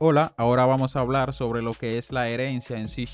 Hola, ahora vamos a hablar sobre lo que es la herencia en C#,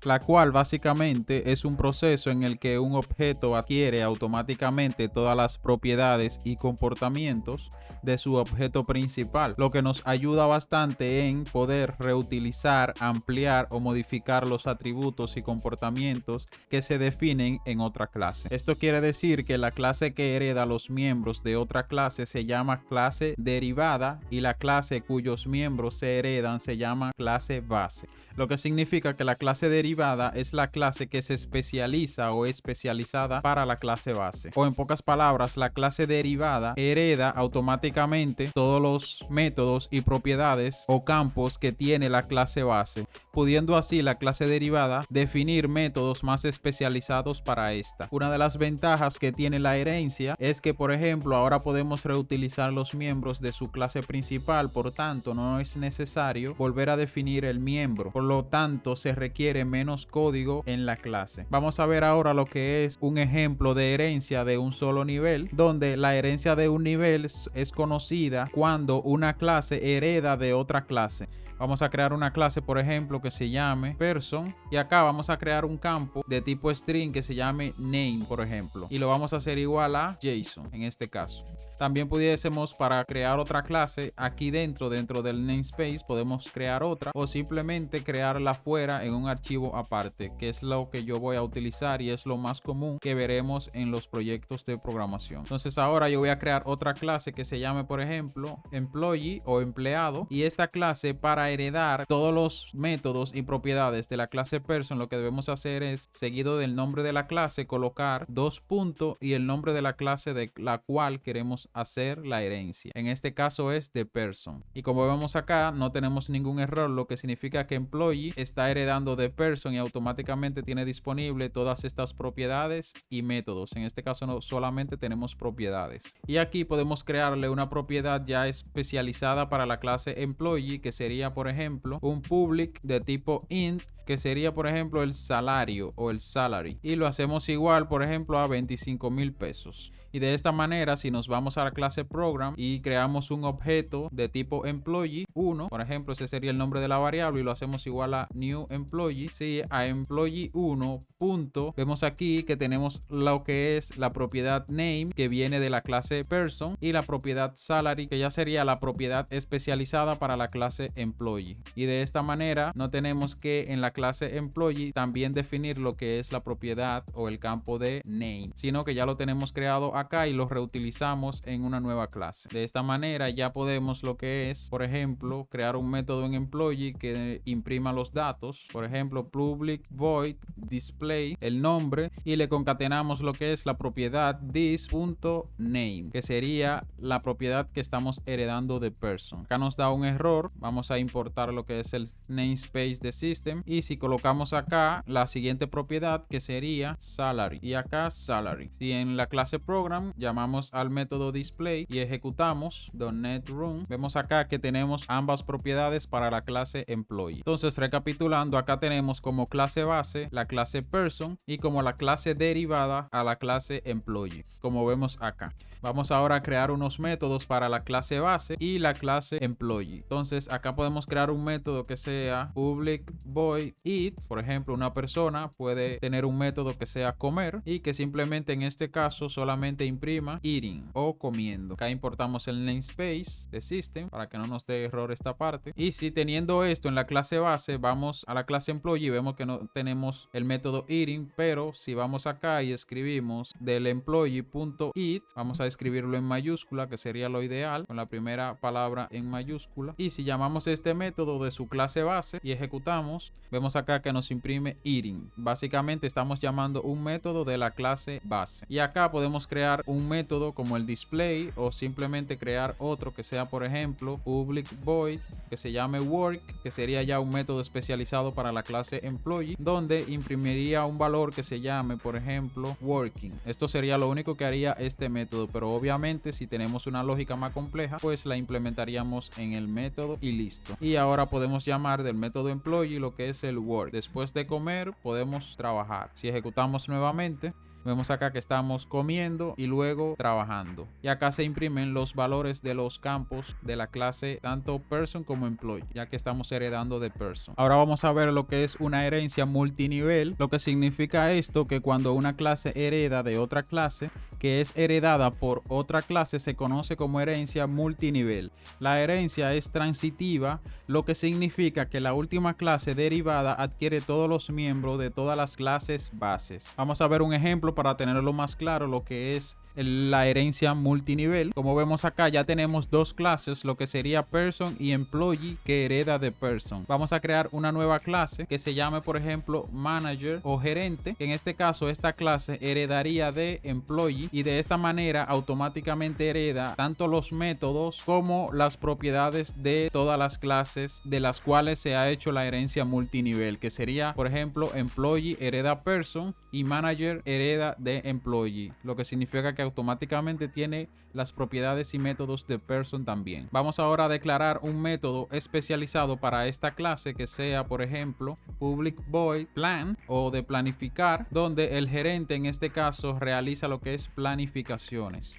la cual básicamente es un proceso en el que un objeto adquiere automáticamente todas las propiedades y comportamientos de su objeto principal, lo que nos ayuda bastante en poder reutilizar, ampliar o modificar los atributos y comportamientos que se definen en otra clase. Esto quiere decir que la clase que hereda los miembros de otra clase se llama clase derivada y la clase cuyos miembros se heredan se llama clase base, lo que significa que la clase derivada es la clase que se especializa o es especializada para la clase base, o en pocas palabras, la clase derivada hereda automáticamente todos los métodos y propiedades o campos que tiene la clase base, pudiendo así la clase derivada definir métodos más especializados para esta. Una de las ventajas que tiene la herencia es que, por ejemplo, ahora podemos reutilizar los miembros de su clase principal, por tanto no es necesario volver a definir el miembro, por lo tanto se requiere menos código en la clase. Vamos a ver ahora lo que es un ejemplo de herencia de un solo nivel, donde la herencia de un nivel es conocida cuando una clase hereda de otra clase. Vamos a crear una clase, por ejemplo, que se llame person, y acá vamos a crear un campo de tipo string que se llame name, por ejemplo, y lo vamos a hacer igual a JSON en este caso. También pudiésemos, para crear otra clase aquí dentro del namespace, podemos crear otra o simplemente crearla fuera en un archivo aparte, que es lo que yo voy a utilizar y es lo más común que veremos en los proyectos de programación. Entonces ahora yo voy a crear otra clase que se llame, por ejemplo, employee o empleado, y esta clase, para heredar todos los métodos y propiedades de la clase person, lo que debemos hacer es, seguido del nombre de la clase, colocar dos puntos y el nombre de la clase de la cual queremos hacer la herencia. En este caso es de person. Y como vemos acá, no tenemos ningún error, lo que significa que employee está heredando de person y automáticamente tiene disponible todas estas propiedades y métodos. En este caso no solamente tenemos propiedades. Y aquí podemos crearle una propiedad ya especializada para la clase employee, que sería, por ejemplo, un public de tipo int, que sería, por ejemplo, el salario o el salary, y lo hacemos igual, por ejemplo, a 25,000 pesos. Y de esta manera, si nos vamos a la clase program y creamos un objeto de tipo employee 1, por ejemplo, ese sería el nombre de la variable, y lo hacemos igual a new employee, sí, a employee 1 punto, vemos aquí que tenemos lo que es la propiedad name, que viene de la clase person, y la propiedad salary, que ya sería la propiedad especializada para la clase employee. Y de esta manera no tenemos que en la clase employee también definir lo que es la propiedad o el campo de name, sino que ya lo tenemos creado acá y lo reutilizamos en una nueva clase. De esta manera ya podemos, lo que es, por ejemplo, crear un método en employee que imprima los datos, por ejemplo, public void display el nombre, y le concatenamos lo que es la propiedad this.name, que sería la propiedad que estamos heredando de person. Acá nos da un error, vamos a importar lo que es el namespace de system, y si colocamos acá la siguiente propiedad, que sería salary, y acá salary. Si en la clase program llamamos al método display y ejecutamos .NET Run, vemos acá que tenemos ambas propiedades para la clase employee. Entonces, recapitulando, acá tenemos como clase base la clase person y como la clase derivada a la clase employee, como vemos acá. Vamos ahora a crear unos métodos para la clase base y la clase employee. Entonces acá podemos crear un método que sea public void eat. Por ejemplo, una persona puede tener un método que sea comer y que simplemente en este caso solamente imprima eating o comiendo. Acá importamos el namespace de system para que no nos dé error esta parte. Y si teniendo esto en la clase base, vamos a la clase employee y vemos que no tenemos el método eating, pero si vamos acá y escribimos del employee.eat, vamos a escribirlo en mayúscula, que sería lo ideal, con la primera palabra en mayúscula. Y si llamamos este método de su clase base y ejecutamos, vemos acá que nos imprime eating. Básicamente estamos llamando un método de la clase base. Y acá podemos crear un método como el display, o simplemente crear otro que sea, por ejemplo, public void, que se llame work, que sería ya un método especializado para la clase employee, donde imprimiría un valor que se llame, por ejemplo, working. Esto sería lo único que haría este método, pero obviamente si tenemos una lógica más compleja, pues la implementaríamos en el método y listo. Y ahora podemos llamar del método employee lo que es el work. Después de comer podemos trabajar. Si ejecutamos nuevamente, Vemos acá que estamos comiendo y luego trabajando. Y acá se imprimen los valores de los campos de la clase tanto person como employee, ya que estamos heredando de person. Ahora vamos a ver lo que es una herencia multinivel. Lo que significa esto, que cuando una clase hereda de otra clase que es heredada por otra clase, se conoce como herencia multinivel. La herencia es transitiva, lo que significa que la última clase derivada adquiere todos los miembros de todas las clases bases. Vamos a ver un ejemplo para tenerlo más claro lo que es la herencia multinivel. Como vemos acá, ya tenemos dos clases, lo que sería person y employee, que hereda de person. Vamos a crear una nueva clase que se llame, por ejemplo, manager o gerente, que en este caso esta clase heredaría de employee, y de esta manera automáticamente hereda tanto los métodos como las propiedades de todas las clases de las cuales se ha hecho la herencia multinivel, que sería, por ejemplo, employee hereda person y manager hereda de employee, lo que significa que automáticamente tiene las propiedades y métodos de person también. Vamos ahora a declarar un método especializado para esta clase que sea, por ejemplo, public void plan o de planificar, donde el gerente en este caso realiza lo que es planificaciones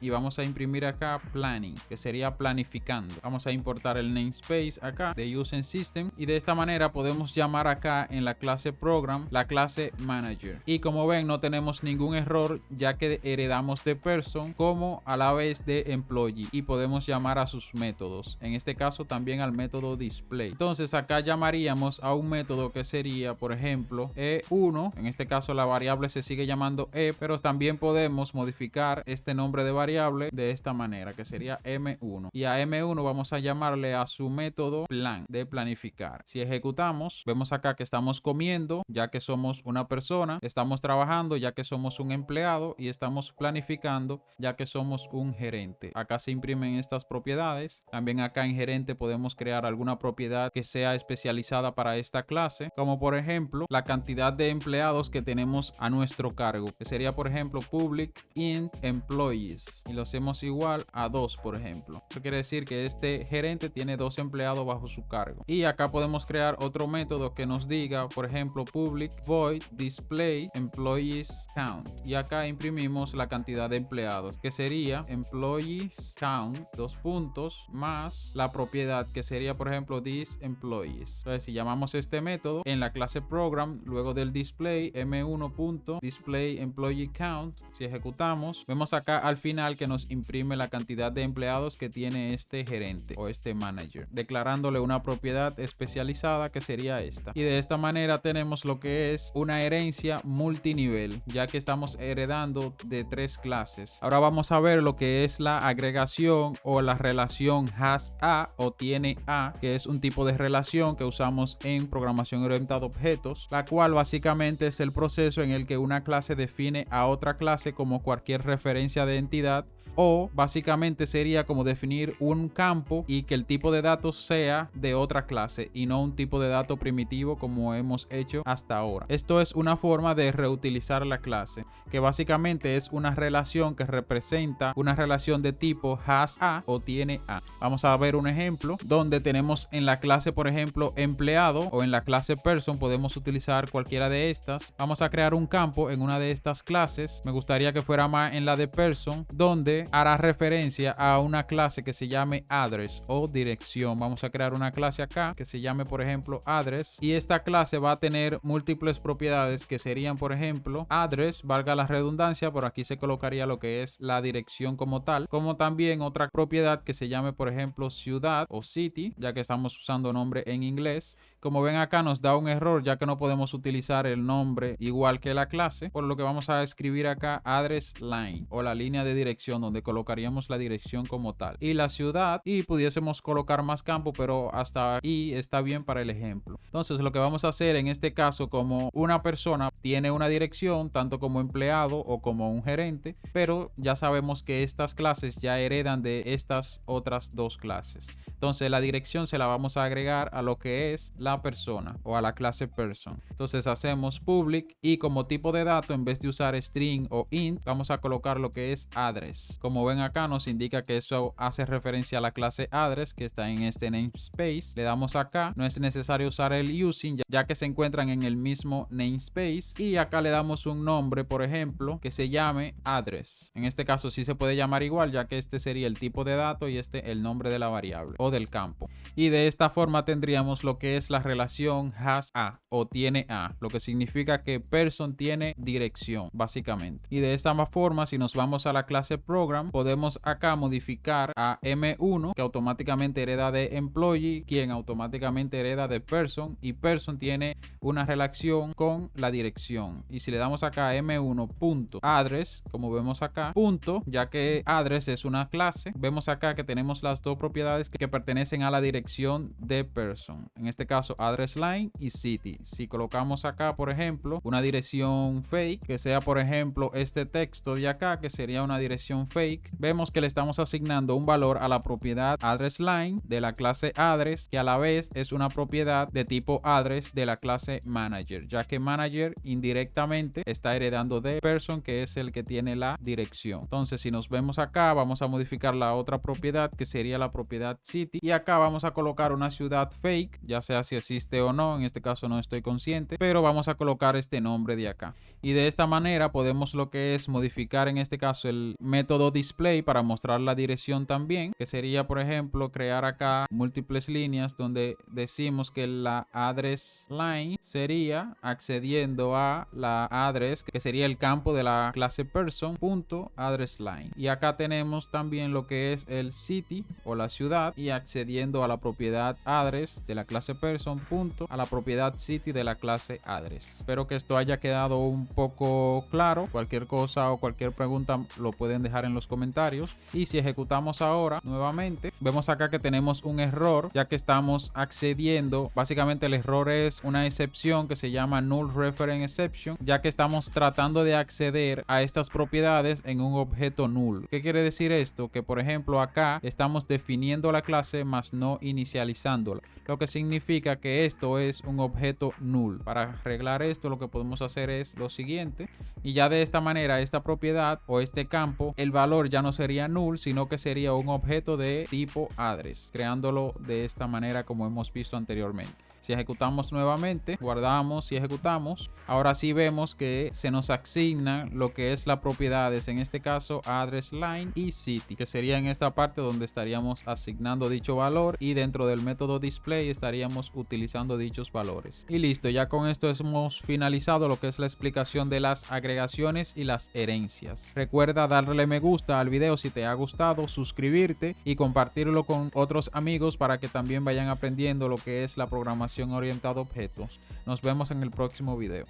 y vamos a imprimir acá planning, que sería planificando. Vamos a importar el namespace acá de using system y de esta manera podemos llamar acá en la clase program la clase manager. Y como ven, no tenemos ningún error, ya que heredamos de person como a la vez de employee, y podemos llamar a sus métodos, en este caso también al método display. Entonces acá llamaríamos a un método que sería, por ejemplo, e1. En este caso la variable se sigue llamando pero también podemos modificar este nombre de variable de esta manera, que sería m1, y a m1 vamos a llamarle a su método plan, de planificar. Si ejecutamos, vemos acá que estamos comiendo, ya que somos una persona, estamos trabajando, ya que somos un empleado, y estamos planificando, ya que somos un gerente. Acá se imprimen estas propiedades. También acá en gerente podemos crear alguna propiedad que sea especializada para esta clase, como por ejemplo la cantidad de empleados que tenemos a nuestro cargo, que sería, por ejemplo, public int employees, y lo hacemos igual a 2, por ejemplo. Eso quiere decir que este gerente tiene 2 empleados bajo su cargo. Y acá podemos crear otro método que nos diga, por ejemplo, public void display employees count, y acá imprimimos la cantidad de empleados, que sería employees count, 2 puntos, más la propiedad, que sería, por ejemplo, these employees. Entonces, si llamamos este método en la clase program, luego del display m1.display employee count, si ejecutamos, vemos acá al final que nos imprime la cantidad de empleados que tiene este gerente o este manager, declarándole una propiedad especializada que sería esta. Y de esta manera tenemos lo que es una herencia multinivel, ya que estamos heredando de 3 clases. Ahora vamos a ver lo que es la agregación o la relación has a o tiene a, que es un tipo de relación que usamos en programación orientada a objetos, la cual básicamente es el proceso en el que una clase define a otra clase como cualquier referencia de entidad, o básicamente sería como definir un campo y que el tipo de datos sea de otra clase y no un tipo de dato primitivo como hemos hecho hasta ahora. Esto es una forma de reutilizar la clase, que básicamente es una relación que representa una relación de tipo has a o tiene a. Vamos a ver un ejemplo donde tenemos en la clase, por ejemplo, empleado, o en la clase person podemos utilizar cualquiera de estas. Vamos a crear un campo en una de estas clases. Me gustaría que fuera más en la de person, donde hará referencia a una clase que se llame address o dirección. Vamos a crear una clase acá que se llame, por ejemplo, address, y esta clase va a tener múltiples propiedades que serían, por ejemplo, address, valga la redundancia, por aquí se colocaría lo que es la dirección como tal, como también otra propiedad que se llame, por ejemplo, ciudad o city, ya que estamos usando nombre en inglés. Como ven acá nos da un error, ya que no podemos utilizar el nombre igual que la clase, por lo que vamos a escribir acá address line o la línea de dirección, donde colocaríamos la dirección como tal y la ciudad, y pudiésemos colocar más campo, pero hasta ahí está bien para el ejemplo. Entonces lo que vamos a hacer en este caso, como una persona tiene una dirección tanto como empleado o como un gerente, pero ya sabemos que estas clases ya heredan de estas otras 2 clases. Entonces la dirección se la vamos a agregar a lo que es la persona o a la clase person. Entonces hacemos public, y como tipo de dato, en vez de usar string o int, vamos a colocar lo que es address. Como ven acá nos indica que eso hace referencia a la clase address que está en este namespace. Le damos acá, no es necesario usar el using, ya que se encuentran en el mismo mismo namespace y acá le damos un nombre, por ejemplo, que se llame address. En este caso sí se puede llamar igual, ya que este sería el tipo de dato y este el nombre de la variable o del campo. Y de esta forma tendríamos lo que es la relación has a o tiene a, lo que significa que person tiene dirección básicamente. Y de esta forma, si nos vamos a la clase program, podemos acá modificar a M1 que automáticamente hereda de employee, quien automáticamente hereda de person, y person tiene una relación con la dirección. Y si le damos acá M1.address, como vemos acá, punto, ya que address es una clase, vemos acá que tenemos las dos propiedades que pertenecen a la dirección de person. En este caso, address line y city. Si colocamos acá, por ejemplo, una dirección fake, que sea, por ejemplo, este texto de acá, que sería una dirección fake, vemos que le estamos asignando un valor a la propiedad address line de la clase address, que a la vez es una propiedad de tipo address de la clase manager, ya que manager indirectamente está heredando de person, que es el que tiene la dirección. Entonces, si nos vemos acá, vamos a modificar la otra propiedad, que sería la propiedad city, y acá vamos a colocar una ciudad fake, ya sea si existe o no, en este caso no estoy consciente, pero vamos a colocar este nombre de acá. Y de esta manera podemos lo que es modificar en este caso el método display para mostrar la dirección también, que sería, por ejemplo, crear acá múltiples líneas donde decimos que la address line sería accediendo a la address, que sería el campo de la clase person.address line. Y acá tenemos también lo que es el city o la ciudad, y accediendo a la propiedad address de la clase person a la propiedad city de la clase address. Espero que esto haya quedado un poco claro. Cualquier cosa o cualquier pregunta lo pueden dejar en los comentarios. Y si ejecutamos ahora nuevamente, vemos acá que tenemos un error, ya que estamos accediendo. Básicamente el error es una excepción que se llama null reference exception, ya que estamos tratando de acceder a estas propiedades en un objeto null. ¿Qué quiere decir esto? Que por ejemplo acá estamos definiendo la clase más no inicializándola, lo que significa que esto es un objeto null. Para arreglar esto, lo que podemos hacer es lo siguiente, y ya de esta manera esta propiedad o este campo, el valor ya no sería null, sino que sería un objeto de tipo address, creándolo de esta manera como hemos visto anteriormente. Si ejecutamos nuevamente, guardamos y ejecutamos, ahora sí vemos que se nos asigna lo que es la propiedades, en este caso address line y city, que sería en esta parte donde estaríamos asignando dicho valor, y dentro del método display estaríamos utilizando dichos valores. Y listo, ya con esto hemos finalizado lo que es la explicación de las agregaciones y las herencias. Recuerda darle me gusta al video si te ha gustado, suscribirte y compartirlo con otros amigos para que también vayan aprendiendo lo que es la programación orientada a objetos. Nos vemos en el próximo video.